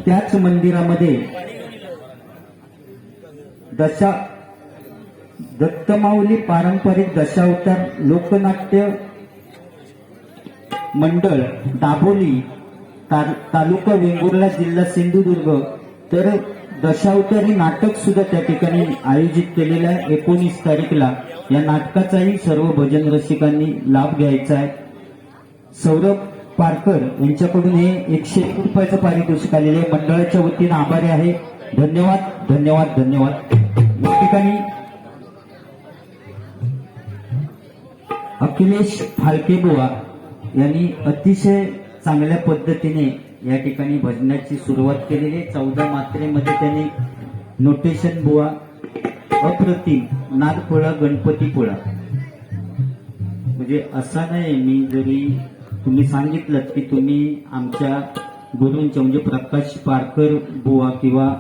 त्याच मंदिरामध्ये दत्तमाऊली पारंपरिक दशावतार लोकनाट्य मंडळ दाभोली तालुका वेंगुर्ला जिल्हा सिंधुदुर्ग तर दशावतारी नाटक सुद्धा त्या ठिकाणी आयोजित केलेलं आहे 19 तारीखला. या नाटकाचाही सर्व भजन रसिकांनी लाभ घ्यायचा आहे. सौरभ पारकर यांच्याकडून हे 101 रुपयाचं पारितोषिक आलेले मंडळाच्या वतीनं आभारी आहे. धन्यवाद धन्यवाद धन्यवाद. या ठिकाणी अखिलेश फाळकेबुवा यांनी अतिशय चांगल्या पद्धतीने या ठिकाणी भजनाची सुरुवात केलेली. 14 मात्रेमध्ये त्यांनी नोटेशन बुवा अप्रतिम नादफळा गणपतीपुळा म्हणजे असा नाही. मी जरी तुम्ही सांगितलं की तुम्ही आमच्या गुरूंच्या म्हणजे प्रकाश पारकर बुवा किंवा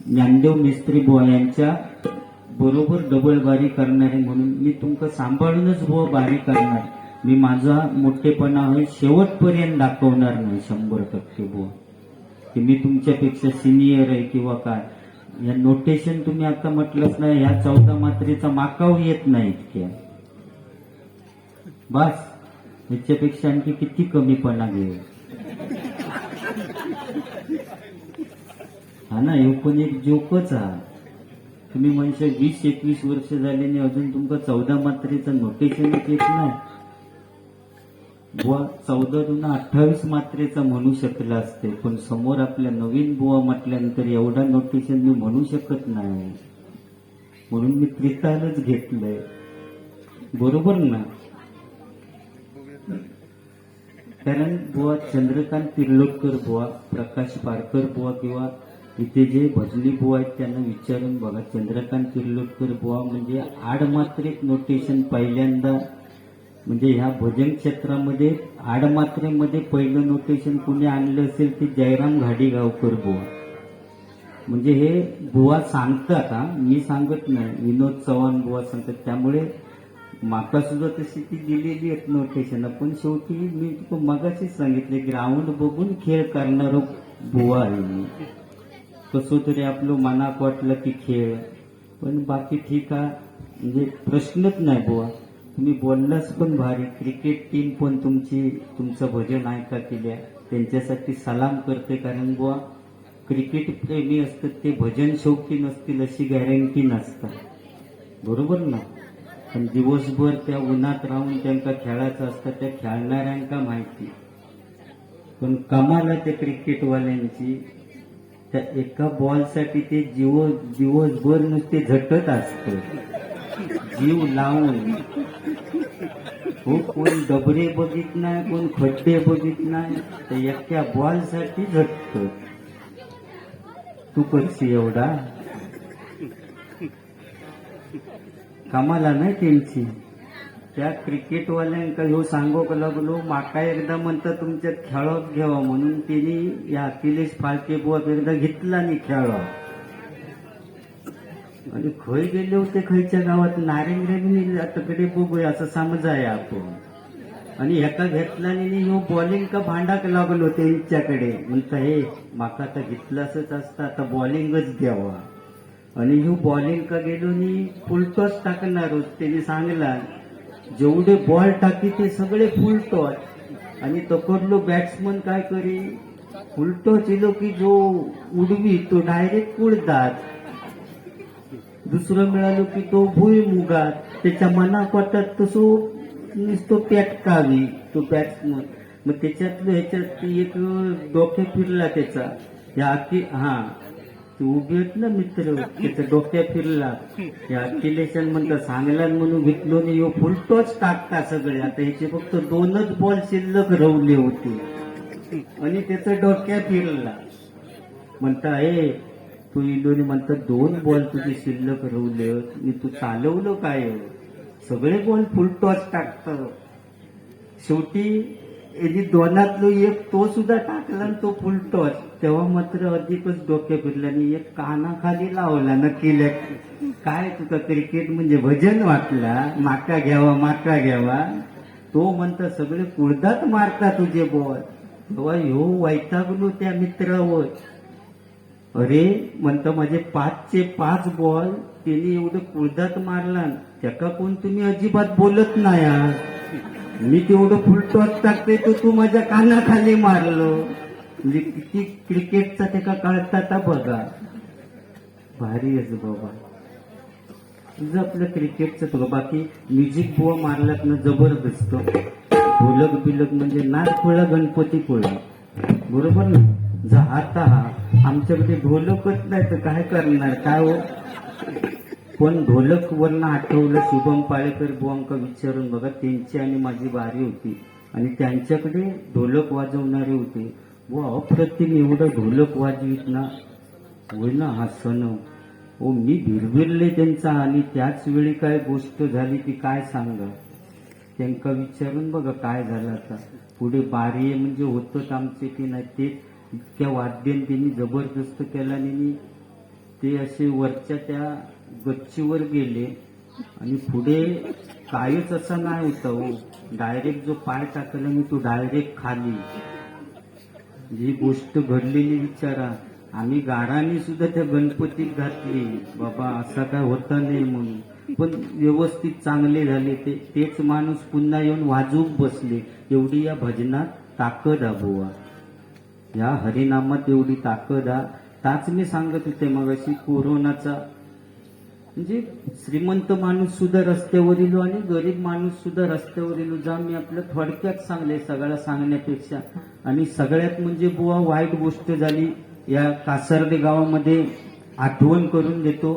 ज्ञानदेव मिस्त्री बुवा यांच्या बरोबर डबल बारी करणारे म्हणून मी तुमचं सांभाळूनच बुवा बारी करणार. मी माझा मोठेपणा हे शेवटपर्यंत दाखवणार नाही 100% बुवा की मी तुमच्यापेक्षा सिनियर आहे किंवा काय. या नोटेशन तुम्ही आता म्हटलंच नाही. ह्या 14 मात्रेचा माकाव येत नाही इतक्या. बस याच्यापेक्षा आणखी किती कमीपणा घेऊ. हा ना, हे पण एक जोकच हा. तुम्ही म्हणजे 20-21 वर्ष झाले अजून तुमचं 14 मात्रेचं नोटेशनच येत नाही. बुवा 14-28 मात्रेचा म्हणू शकला असते पण समोर आपल्या नवीन बुवा म्हटल्यानंतर एवढा नोटेशन मी म्हणू शकत नाही म्हणून मी त्रितालच घेतलंय. बरोबर ना. कारण बुवा चंद्रकांत तिर्लोटकर बुवा प्रकाश पारकर बुवा किंवा इथे जे भजनी बुवा आहेत त्यांना विचारून बघा. चंद्रकांत तिर्लोटकर बुवा म्हणजे आडमात्रेत नोटेशन पहिल्यांदा म्हणजे ह्या भजन क्षेत्रामध्ये आडमात्रेमध्ये पहिलं नोटेशन कुणी आणलं असेल ते जयराम घाडीगावकर बुवा. म्हणजे हे बुवा सांगतात हा, मी सांगत नाही. विनोद चव्हाण बुवा सांगतात. त्यामुळे माका सुद्धा तशी ती दिलेली आहेत नोटेशन. पण शेवटी मी तुला मगाशीच सांगितले ग्राउंड बघून खेळ करणारं बुवा आहे मी. कसं तरी आपलं मनात वाटलं की खेळ पण बाकी ठीक आहे म्हणजे प्रश्नच नाही बुवा. तुम्ही बोललाच पण भारी. क्रिकेट टीम पण तुमचं भजन ऐका केल्या त्यांच्यासाठी सलाम करते. कारण बुवा क्रिकेट प्रेमी असतात ते भजन शौकी नसतील अशी गॅरंटी नसतात. बरोबर ना. पण दिवसभर त्या उन्हात राहून त्यांना खेळायचं असतं. त्या खेळणाऱ्यांका माहिती. पण कमाल आहे त्या क्रिकेटवाल्यांची. त्या एका बॉलसाठी ते दिवसभर नुसते झटत असतं जीव लावून. हो, कोण डबरे बघित नाही, कोण खड्डे बघित नाही. तर एका बॉलसाठी झटत. तू करशी एवढा कामाला नाही त्यांची. त्या क्रिकेटवाल्यांका ह्यो सांगो लागलो माका एकदा म्हणता तुमच्यात खेळत घ्यावा म्हणून त्यांनी या अखिलेश फाळके बुवा एकदा घेतला नाही खेळा. आणि खय गेले होते खयच्या गावात नारेंद्र तकडे बघूया असं समजाय आपण. आणि ह्याका घेतला नाही ह्यो बॉलिंग का भांडाक लागलो त्यांच्याकडे. म्हणता हे माका आता घेतलं असंच असतं आता बॉलिंगच द्यावा. आणि ह्यो बॉलिंग का गेलो नी फुलटॉस टाकणार होत. त्यांनी सांगला जेवढे बॉल टाकी ते सगळे फुलटॉस. आणि तकडलो बॅट्समन काय करी फुलटॉस येलो की जो उडवी तो डायरेक्ट उडतात. दुसरं मिळालो की तो भुईमुगात. त्याच्या मनात वाटत तसो नुसतो पेटकावी तो बॅट्समन. मग त्याच्यातलं ह्याच्यात एक डोक्या फिरला त्याचा. या हा ते उभे आहेत ना मित्र त्याचा डोक्या फिरला. या अखिलेशन म्हणता सांगला म्हणून घेतलो नाही ह्यो फुलटॉच टाकता सगळे. आता ह्याचे फक्त 2च बॉल शिल्लक रवले होते आणि त्याचा डोक्या फिरला. म्हणता हे तू इलोनी म्हणता 2 बॉल तुझे शिल्लक रवले मी तू चालवलं काय. सगळे बॉल फुलटॉच टाकत. शेवटी यांनी 2तलो एक तो सुद्धा टाकला आणि तो फुलटॉच. तेव्हा मात्र अधिकच डोक्या फिरला. आणि एक कानाखाली लावला नक्की काय तुका क्रिकेट म्हणजे भजन वाटला माका घ्यावा माका घ्यावा. तो म्हणता सगळे कुळदात मारता तुझे बॉल. तेव्हा ह्यो वैतागलो त्या मित्रावर. अरे म्हणतं माझे 5चे 5 बॉल त्यांनी एवढं कुळदात मारला, त्याका कोण तुम्ही अजिबात बोलत नाही आज. मी तेवढं फुलटॉस टाकते तर तू माझ्या कानाखाली मारलो. म्हणजे किती क्रिकेटचा त्याका कळता बघा. भारी आहे बाबा तुझं आपलं क्रिकेटचं. तुला बाकी म्युझिक बुवा मारलात ना जबरदस्त. ढोलक बिलक म्हणजे नाच खुळा गणपती खुळा, बरोबर ना. आता आमच्याकडे ढोलकच नाही तर काय करणार काय हो. पण ढोलक वरनं आठवलं शुभम पाळेकर बुवांका विचारून बघा. त्यांची आणि माझी बारी होती आणि त्यांच्याकडे ढोलक वाजवणारे होते. बुवा अप्रतिम एवढं ढोलक वाजवीत ना. होय ना हा सण. हो मी भिरभिरले त्यांचा. आणि त्याच वेळी काय गोष्ट झाली ती काय सांगा. त्यांना विचारून बघा काय झालं आता. पुढे बारी म्हणजे होतच आमचे की नाही ते इतक्या वाद्याने त्यांनी जबरदस्त केला. आणि ते असे वरच्या त्या गच्चीवर गेले आणि पुढे काहीच असा नाही होता हो. डायरेक्ट जो पाय टाकला मी तो डायरेक्ट खाली. जी गोष्ट घडलेली विचारा. आम्ही गाराने सुद्धा त्या गणपतीत घातली बाबा असा काय होता नाही म्हणून. पण व्यवस्थित चांगले झाले. तेच माणूस पुन्हा येऊन वाजवून बसले. एवढी या भजनात ताकद हा बुवा. या हरिनामात एवढी ताकद हा. ताच मी सांगत होते मग अशी कोरोनाचा म्हणजे श्रीमंत माणूस सुद्धा रस्त्यावर येलो आणि गरीब माणूस सुद्धा रस्त्यावर येलो. जा मी आपलं थोडक्यात सांगले सगळं सांगण्यापेक्षा. आणि सगळ्यात म्हणजे बुवा वाईट गोष्ट झाली या कासर्डे गावामध्ये. आठवण करून देतो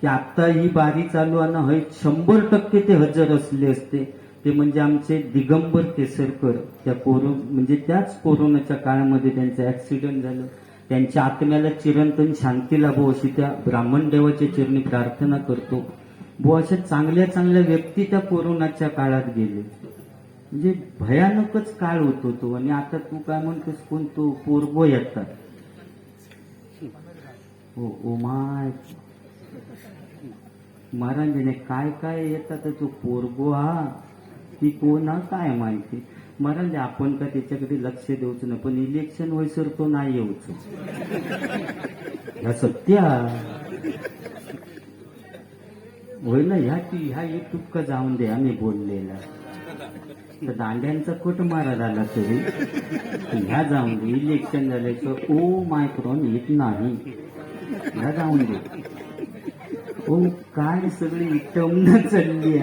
की आता ही बारी चालू आणि 100% ते हजर असले असते. ते म्हणजे आमचे दिगंबर केसरकर. त्या म्हणजे त्याच कोरोनाच्या काळामध्ये त्यांचं ऍक्सिडेंट झालं. त्यांच्या आत्म्याला चिरंतन शांती लाभो अशी त्या ब्राह्मण देवाच्या चरणी प्रार्थना करतो. बुवा अशा चांगल्या चांगल्या व्यक्ती त्या कोरोनाच्या काळात गेले. म्हणजे भयानकच काळ होतो तो. आणि आता तू काय म्हणतोस कोण तो पोरगो येतात. ओ माय महाराजांनी काय काय येतात तो पोरगो हा. ती कोण हा काय माहिती. महाराज आपण का त्याच्याकडे लक्ष देऊच ना. पण इलेक्शन वयसर तो नाही येऊच. ह्या सत्या होय ना. ह्या युट्यूब का जाऊन दे आम्ही बोललेला. तर दांड्यांचा कट मारा झाला तरी ह्या जाऊन दे. इलेक्शन झाल्याचं ओ मायक्रॉन येत नाही. ह्या जाऊन दे. ओ काय सगळी इटमना चालली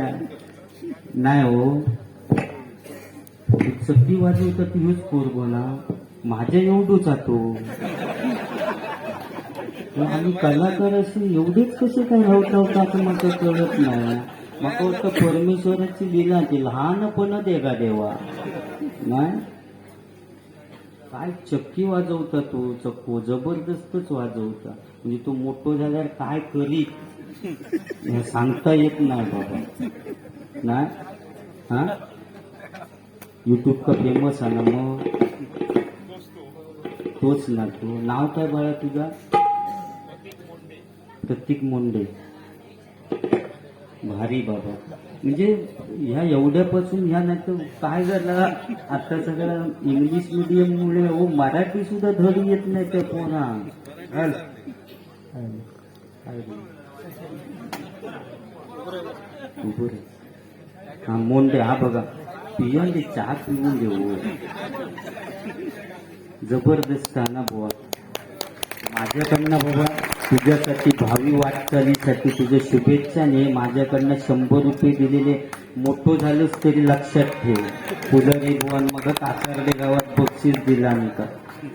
नाही हो. चक्की वाजवता ती ह्योच पोरगोला माझ्या एवढूच जातो. आम्ही कलाकार असून एवढेच कसे काय राहता असं मला कळत नाही. मग वाटतं परमेश्वराची लीला ती लहानपण देगा देवा नाही. काय चक्की वाजवता तो चक्को जबरदस्तच वाजवता. म्हणजे तो मोठो झाल्यावर काय करीत सांगता येत नाही बाबा नाही. हा युट्यूब का फेमस आहे ना मग तोच ना. तू नाव काय बाळा तुझा. प्रतीक मोंडे. भारी बाबा. म्हणजे ह्या एवढ्यापासून ह्या नाही तर काय झालं आता सगळं इंग्लिश मिडियम मुळे हो मराठी सुद्धा धड येत नाही त्या पोरा. हा मोंडे हा बघा पिऊन दे चहा पिऊन देऊ. जबरदस्त ना बुवा. माझ्याकडनं बाबा तुझ्यासाठी भावी वाटचालीसाठी तुझ्या शुभेच्छाने माझ्याकडनं 100 रुपये दिलेले. मोठं झालंच तरी लक्षात ठेव. पुढे बुवा मग कासारडे गावात बक्षीस दिला मी का.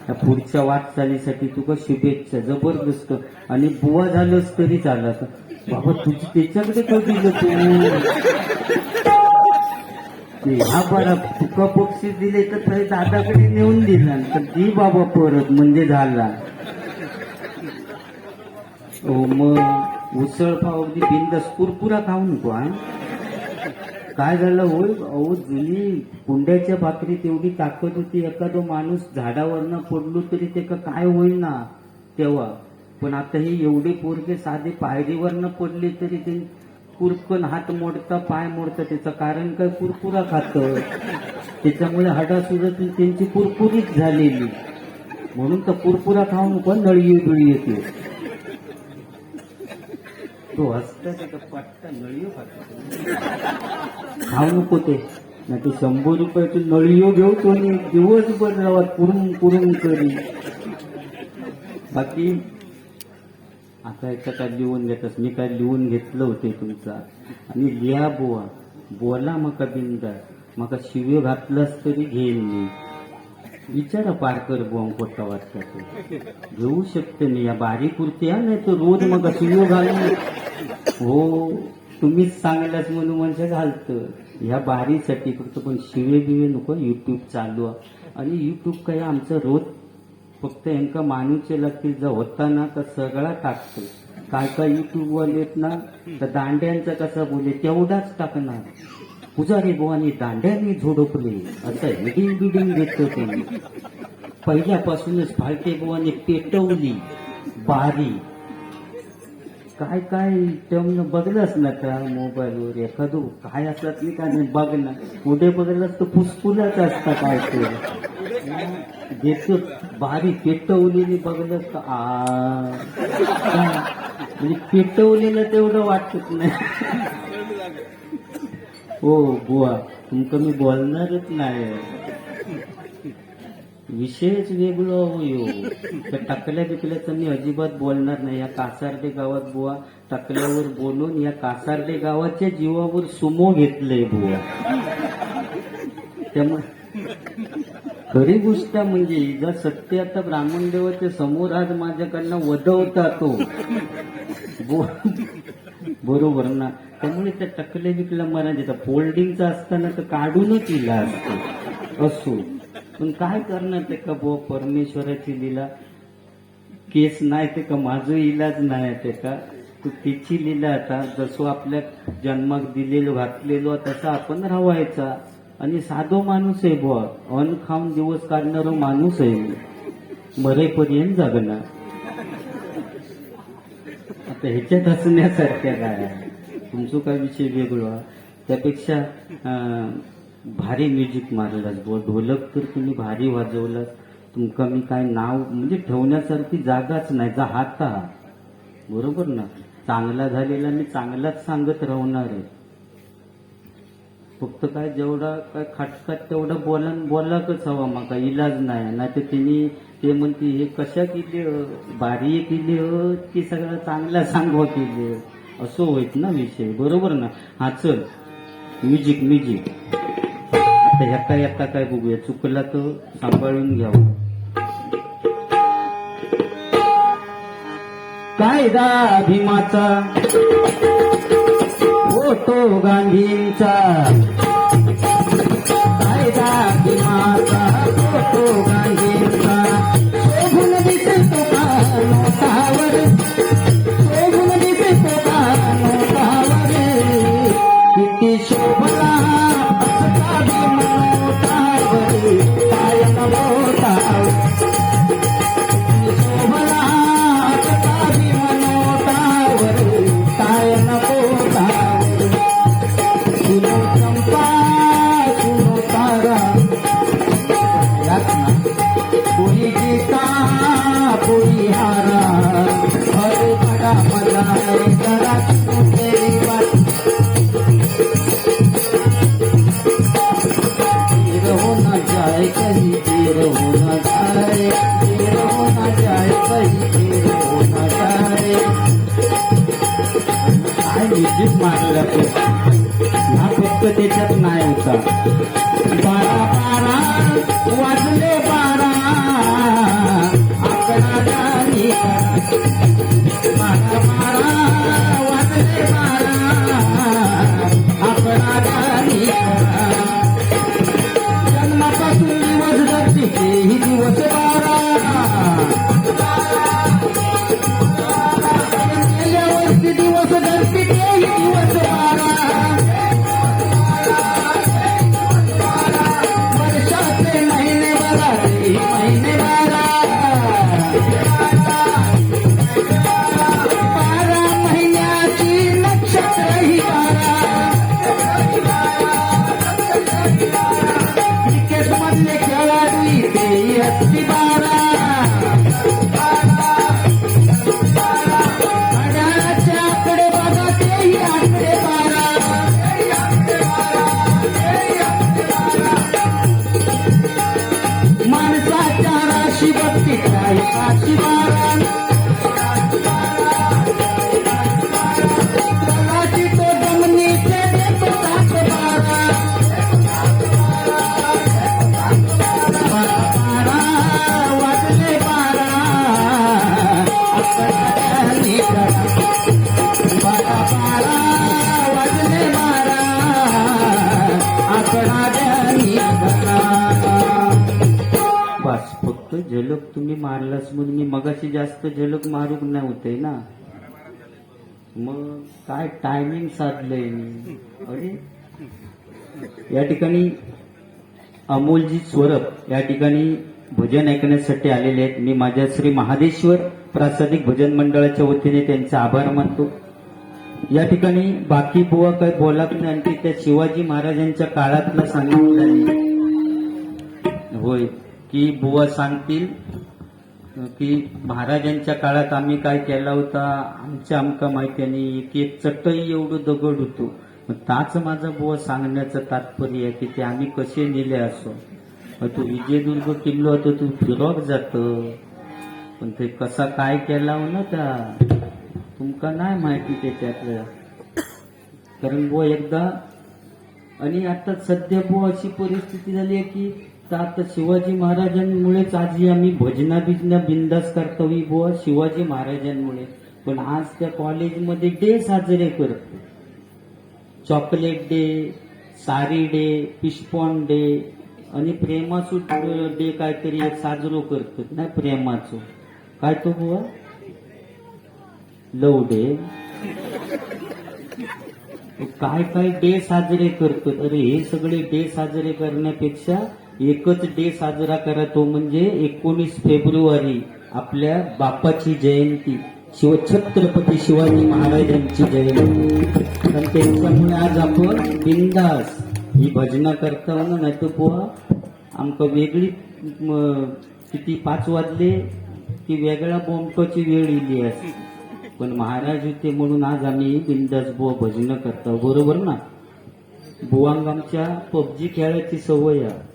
त्या पुढच्या वाटचालीसाठी तुका शुभेच्छा. जबरदस्त. आणि बुवा झालंच तरी चालत बाबा. तुझी त्याच्याकडे तो दिलं तू हा बरा. तुका बक्षीस दिले तर दादाकडे नेऊन दिला तर दी बाबा परत म्हणजे झाला. हो मग उसळ पाव अगदी बिंदास कुरकुरा खाऊ नको. काय झालं होय अहो जुनी कुंड्याच्या भाकरीत एवढी ताकद होती. एखादो माणूस झाडावरनं पडलो तरी ते काय होईना तेव्हा. पण आता ही एवढे पोरगे साधे पायरीवरनं पडले तरी ते कुरकन हात मोडता पाय मोडता त्याचं कारण काय कुरकुरा खातं त्याच्यामुळे हाडासुद्धा त्यांची कुरकुरीत झालेली म्हणून तर कुरकुरा खाऊन पण नळी बिळी येते तो हसता त्याचा पट्टा नळीयो खातो खाऊ नको ते नाही ते 100 रुपयाची नळीयो घेऊ तो दिवसभर राहत पुरून पुरून करी बाकी आता याचं काय लिहून घेतस मी काय लिहून घेतलं होते तुमचा आणि लिहा बुवा बोला मका बिंदास मका शिवे घातलास तरी घेईन मी विचारा पारकर बुवा कोटा वाटतं घेऊ शकते मी या बारी पुरती या नाही तर रोज मग शिवे घालून हो तुम्हीच सांगलास म्हणून म्हणजे घालतं ह्या बारीसाठी फक्त पण शिवे बिवे नको युट्यूब चालू आणि युट्यूब काय आमचं रोज फक्त यांका मानूचे लागतील जर होता ना तर सगळा टाकतो काय काय युट्यूबवाले आहेत ना तर दांड्यांचा कसा बोले तेवढाच टाकणार पुजारी बुवानी दांड्याने झोडपले असं हेडिंग बिडिंग देतो त्यांनी पहिल्यापासूनच फालके बुवानी पेटवली बारी काय काय टर्म बघलंच ना का मोबाईलवर एखादं काय असतात नाही का नाही बघणार पुढे बघलंच तर फुसफुलच असता काय ते देतो बारी पेटवलेली बघलं का म्हणजे पेटवलेलं तेवढं वाटत नाही हो बुवा तुमचं मी बोलणारच नाही विषयच वेगळं होयो तर टाकल्या बिकल्याचं मी अजिबात बोलणार नाही या कासार्डे गावात बुवा टाकल्यावर बोलून या कासार्डे गावाच्या जीवावर सुमो घेतलंय बुवा त्यामुळे खरी गोष्ट म्हणजे जर सत्य आता ब्राह्मण देवाच्या समोर आज माझ्याकडनं वदवता तो बरोबर ना त्यामुळे त्या टकले बिकल्या मराठीचा फोल्डिंगचा असताना तर काढूनच इला असतो असो पण काय करणार ते का बुवा परमेश्वराची लीला केस नाही ते का माझं इलाज नाही ते का तू तिची लीला आता जसं आपल्या जन्माक दिलेलो घातलेलो तसा आपण राहायचा आणि साधो माणूस आहे बुवा अन्न खाऊन दिवस काढणारा माणूस आहे मरेपर्यंत जगणार आता ह्याच्यात हसण्यासारख्या काय तुमचं काय विषय वेगळा त्यापेक्षा भारी म्युझिक मारलास बुवा ढोलक तर तुम्ही भारी वाजवलास तुमका मी काय नाव म्हणजे ठेवण्यासारखी जागाच नाही जा हाता बरोबर ना चांगला झालेला मी चांगलाच सांगत राहणार आहे फक्त काय जेवढा काय खटखट तेवढं बोलाकच हवा मका इलाज नाही ना तर त्यांनी ते म्हणते हे कशा केली बारी केली की सगळं चांगला सांगवा केली असं होईत ना विषय बरोबर ना हा चल म्युझिक आता ह्याका काय बघूया चुकला तर सांभाळून घ्यावं कायदा भीमाचा फोटो गांधींचा कायदा भीमाचा फोटो गांधींचा शोभून दिसतो का नोटावर शोभून दिसतो का नोटावर किती शोभला असता नोटावर कायम नोटावर शोभला असता नोटावर कायम नोटावर सुनो चंपा सुनो तारा कोई जीता कोई हारा हर बड़ा मजा करा तेरी बात देर हो न जाए कहीं देर हो न जाए देर हो न जाए कहीं देर हो न जाए काय म्युझिक मारलं ते हा फक्त त्याच्यात नाही होता 12 वाजले 12 अकरा झाली 12 वाजले 12 अकरा झाली जन्मापासून दिवस जगते तेही दिवस 12 गेल्या वर्षी दिवस जगते तेही दिवस 12 बस फक्त झलक तुम्ही मारलास म्हणून मी मगाशी जास्त झलक मारूक नाही होते ना. मग काय टायमिंग साधलंय मी. अरे या ठिकाणी अमोलजी स्वरप या ठिकाणी भजन ऐकण्यासाठी आलेले आहेत. मी माझ्या श्री महादेश्वर प्रासादिक भजन मंडळाच्या वतीने त्यांचे आभार मानतो. या ठिकाणी बाकी बुवा काही बोलत नाही आणि त्या शिवाजी महाराजांच्या काळातलं सांगितलं होय की बुवा सांगतील की महाराजांच्या काळात आम्ही काय केला होता आमच्या आमका माहिती आणि एक चटई एवढं दगड होतो. ताच माझा बुवा सांगण्याचं तात्पर्य आहे की ते आम्ही कसे नेले असो. तू विजयदुर्ग किल्लो होतो तू फिरक जात पण ते कसा काय केला हो ना त्या तुमका नाही माहिती त्याच्यातलं. कारण बुवा एकदा आणि आता सध्या बुवा अशी परिस्थिती झाली आहे की आता शिवाजी महाराजांमुळेच आजही आम्ही भजना बिजना बिंदास करतो बुवा शिवाजी महाराजांमुळे. पण आज त्या कॉलेजमध्ये डे साजरे करतो. चॉकलेट डे, सारी डे, पिशपॉन डे आणि प्रेमाचो डे काहीतरी एक साजरो करतात नाही प्रेमाचो. काय तो बुवा लव डे काय काय डे साजरे करतात. अरे हे सगळे डे साजरे करण्यापेक्षा एकच डे साजरा करा तो म्हणजे 19 फेब्रुवारी आपल्या बापाची जयंती छत्रपती शिवाजी महाराजांची जयंती. आणि त्यांच्यामुळे आज आपण बिंदास ही भजना करता ना नाही तर बुवा आमका वेगळी किती 5 वाजले की वेगळ्या बोंबकाची वेळ इली असते. पण महाराज होते म्हणून आज आम्ही बिंदास बुवा भजन करता. बरोबर ना. बुवांग आमच्या पबजी खेळायची सवय आहे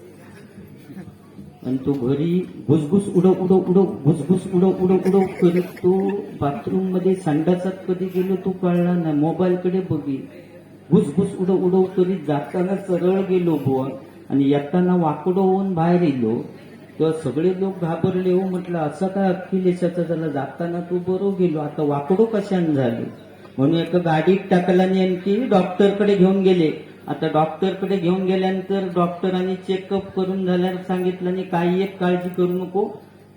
आणि तो घरी घुसघुस उडव उडव उडव घुसघुस उडव उडव उडव करीत तो बाथरूम मध्ये संडासात कधी गेलो तो कळला नाही. मोबाईल कडे बघी घुसघुस उडव उडव करीत जाताना सरळ गेलो बुवा आणि येताना वाकडो होऊन बाहेर येलो तेव्हा सगळे लोक घाबरले. हो म्हटलं असं काय अखिलेशाचा झाला जाताना तू बरो गेलो आता वाकडो कशाने झाले म्हणून एका गाडीत टाकला आणि आणखी डॉक्टरकडे घेऊन गेले. आता डॉक्टरकडे घेऊन गेल्यानंतर डॉक्टरांनी चेकअप करून झाल्यावर सांगितलं आणि काही एक काळजी करू नको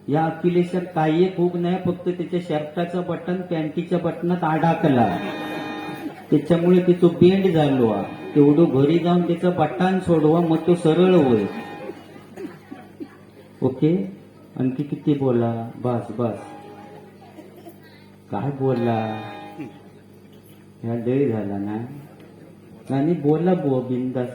या अखिलेशात काही एक होग नाही फक्त त्याच्या शर्टाचं बटन पॅन्टीच्या बटनात अडकला त्याच्यामुळे तिथं बेंड झालो. तेवढं घरी जाऊन त्याचं बटन सोडवा मग तो सरळ होईल. ओके आणखी किती बोला बस बस काय बोला ह्या लय झाला ना आणि बोला बुवा बिंदास.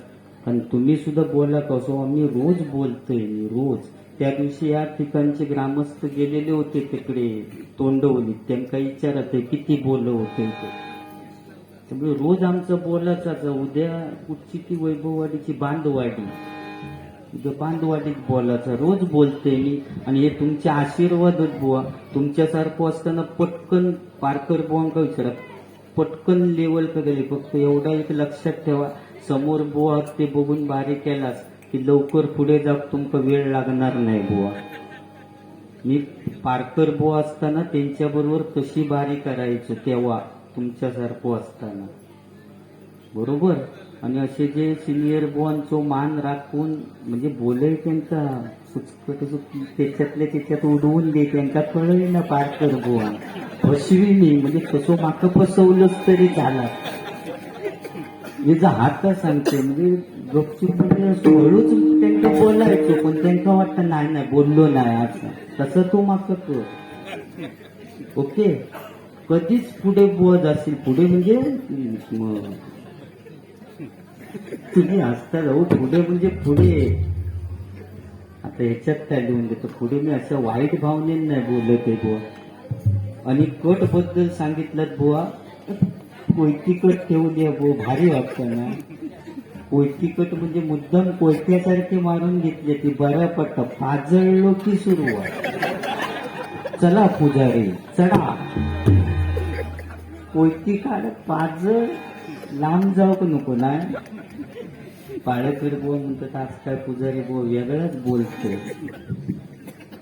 आणि तुम्ही सुद्धा बोला कसं आम्ही रोज बोलतोय रोज. त्या दिवशी या ठिकाणचे ग्रामस्थ गेलेले होते तिकडे तोंडवलीत त्यांना विचारत किती बोल होते ते त्यामुळे रोज आमचं बोलाचाच. उद्या कुठची ती वैभववाडीची बांधवाडी बांधवाडीत बोलायचं रोज बोलते मी. आणि हे तुमचे आशीर्वाद बुवा तुमच्यासारखं असताना पटकन पारकर बुवांका विचारा पटकन लेवल का गेली. फक्त एवढा एक लक्षात ठेवा समोर बुवा ते बघून बारीक केलास की लवकर पुढे जाऊ तुमका वेळ लागणार नाही बुवा. मी पारकर बुवा असताना त्यांच्याबरोबर कशी बारी करायचो तेव्हा तुमच्यासारखं असताना बरोबर. आणि असे जे सिनियर बुवांचो मान राखून म्हणजे बोलय त्यांचा त्याच्यातल्या त्याच्यात उडवून दे त्यांना कळलं ना पारकर बुवा फसविनी म्हणजे कसं माका फसवलंच तरी झाला. हे जर हात सांगते म्हणजे गपचूप म्हणजे हळूच त्यांना बोलायचो पण त्यांना वाटतं नाही नाही बोललो नाही असं तसं तो माका कर. ओके कधीच पुढे बुवा जाशील पुढे म्हणजे तुम्ही हसता जाऊ पुढे म्हणजे पुढे. आता ह्याच्यात काय लिहून देतो पुढे मी असं वाईट भावनेने नाही बोलत आहे बुवा. आणि कट बद्दल सांगितलं बुवा कोयती कट ठेवली आहे बुवा भारी वाटतं ना. कोयती कट म्हणजे मुद्दाम कोयत्यासारखे मारून घेतले ती बऱ्या पट्ट पाजळलो की सुरुवात चला पुजारी चढा. कोयती काढत पाच लांब जाऊ का नको नाही. पाळेकर बुवा म्हणतात आज काय पुजारी बुवा वेगळाच बोलतो.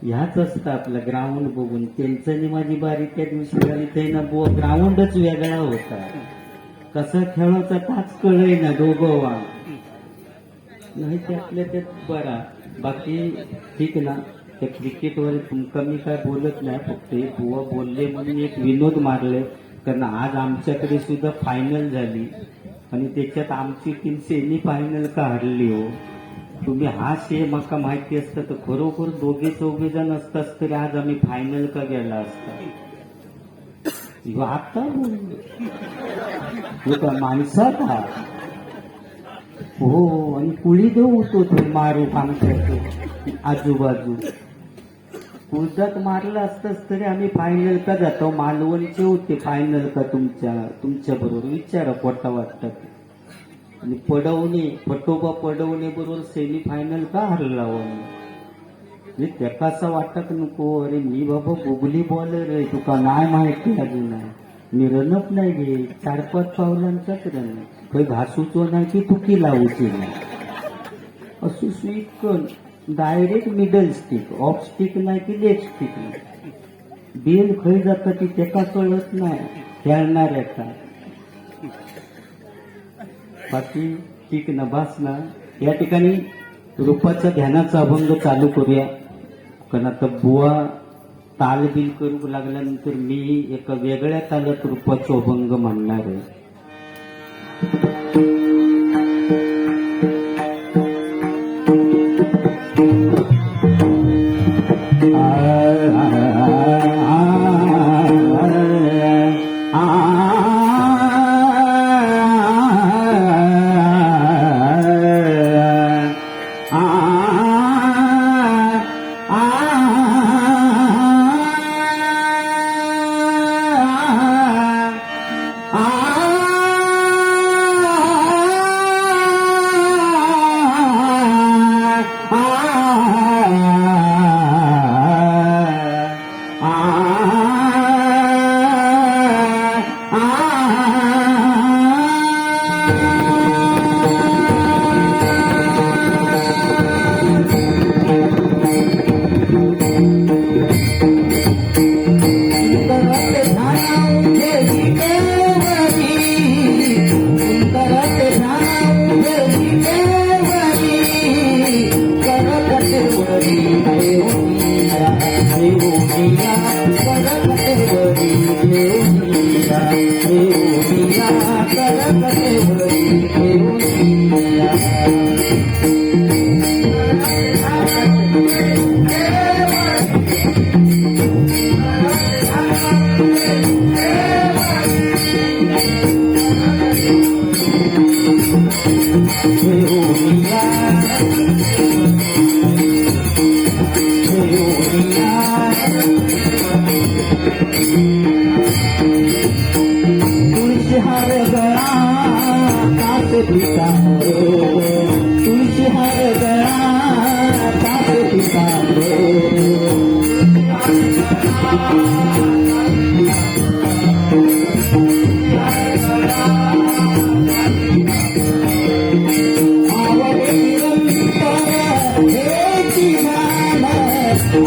ह्याच असतं आपलं ग्राउंड बघून. त्यांचं माझी बारी त्या दिवशी झाली ते ना बुवा ग्राउंडच वेगळा होता. कसं खेळायचा ताच कळय ना दोघं वांग नाही त्यातल्या त्यात बरा. बाकी ठीक ना त्या क्रिकेटवर तुमका मी काय बोलत नाही. फक्त बुवा बोलले म्हणून एक विनोद मारले. कारण आज आमच्याकडे सुद्धा फायनल झाली आणि त्याच्यात आमची टीम सेमी फायनल का हरली हो. तुम्ही हा शे माका माहिती असतं तर खरोखर दोघे चौघे जण असतात तरी आज आम्ही फायनल का गेला असता. आता बोललो माणसात हा हो. आणि कुळी देऊ होतो तो मारू आमच्या आजूबाजू कुळदात मारलं असतंच तरी आम्ही फायनल का जातो. मालवणचे होते फायनल का तुमच्या बरोबर विचारा पोटा वाटतात. आणि फटोबा पडवणे बरोबर सेमी फायनल का हरला म्हणजे त्याका असं वाटत नको अरे मी बाबा गुगली बॉलर आहे तुका नाही माहिती अजून नाही. मी रनअप नाही घे 4-5 पावलांचाच रन काही घासूचो नाही की तुकी लावूची नाही. असू स्वीट कर direct middle stick of stick नाही की लेग स्टिक नाही. बेल खय जातं ती त्याका कळत नाही खेळणाऱ्याचा. बाकी ठीक ना बास ना. या ठिकाणी रूपाचा ध्यानाचा अभंग चालू करूया. कारण आता बुवा ताल बिल करू लागल्यानंतर मी एका वेगळ्या तालात रूपाचा अभंग म्हणणार आहे.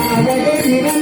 आवडे